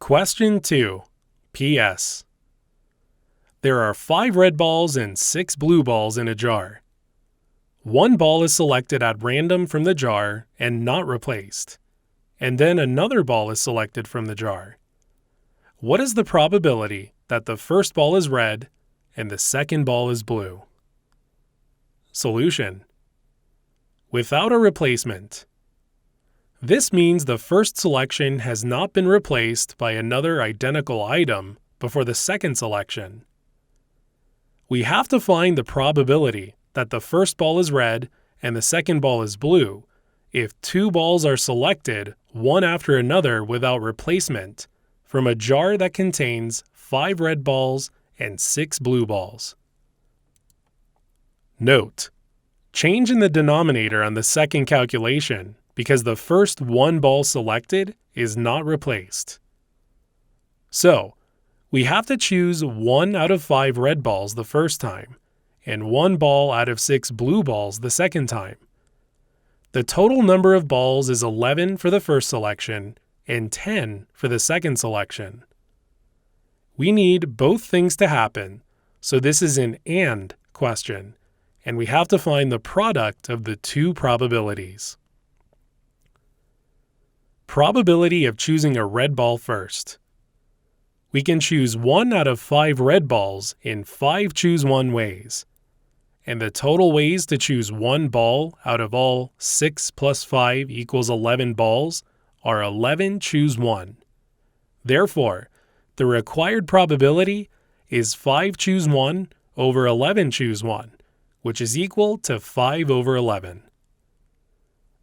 Question 2. PS. There are 5 red balls and 6 blue balls in a jar. One ball is selected at random from the jar and not replaced, and then another ball is selected from the jar. What is the probability that the first ball is red and the second ball is blue? Solution: without a replacement. This means the first selection has not been replaced by another identical item before the second selection. We have to find the probability that the first ball is red and the second ball is blue if 2 balls are selected one after another without replacement from a jar that contains 5 red balls and 6 blue balls. Note: change in the denominator on the second calculation because the first 1 ball selected is not replaced. So, we have to choose 1 out of 5 red balls the first time and 1 ball out of 6 blue balls the second time. The total number of balls is 11 for the first selection and 10 for the second selection. We need both things to happen, so this is an AND question, and we have to find the product of the 2 probabilities. Probability of choosing a red ball first. We can choose 1 out of 5 red balls in 5 choose 1 ways, and the total ways to choose 1 ball out of all 6 plus 5 equals 11 balls are 11 choose 1. Therefore, the required probability is 5 choose 1 over 11 choose 1, which is equal to 5 over 11.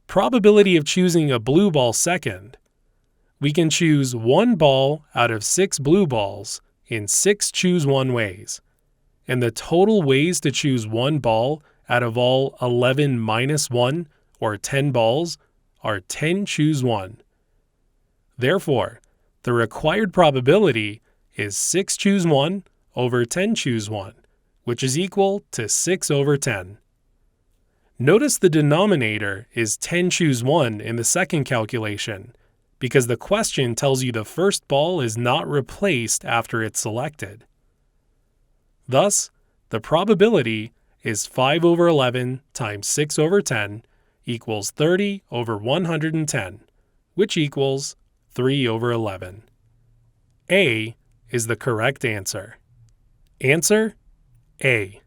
Probability of choosing a blue ball second. We can choose 1 ball out of 6 blue balls in 6 choose 1 ways, and the total ways to choose 1 ball out of all 11 minus 1 or 10 balls are 10 choose 1. Therefore, the required probability is 6 choose 1 over 10 choose 1, which is equal to 6 over 10. Notice the denominator is 10 choose 1 in the second calculation because the question tells you the first ball is not replaced after it's selected. Thus, the probability is 5 over 11 times 6 over 10 equals 30 over 110, which equals 3 over 11. A is the correct answer. Answer: A.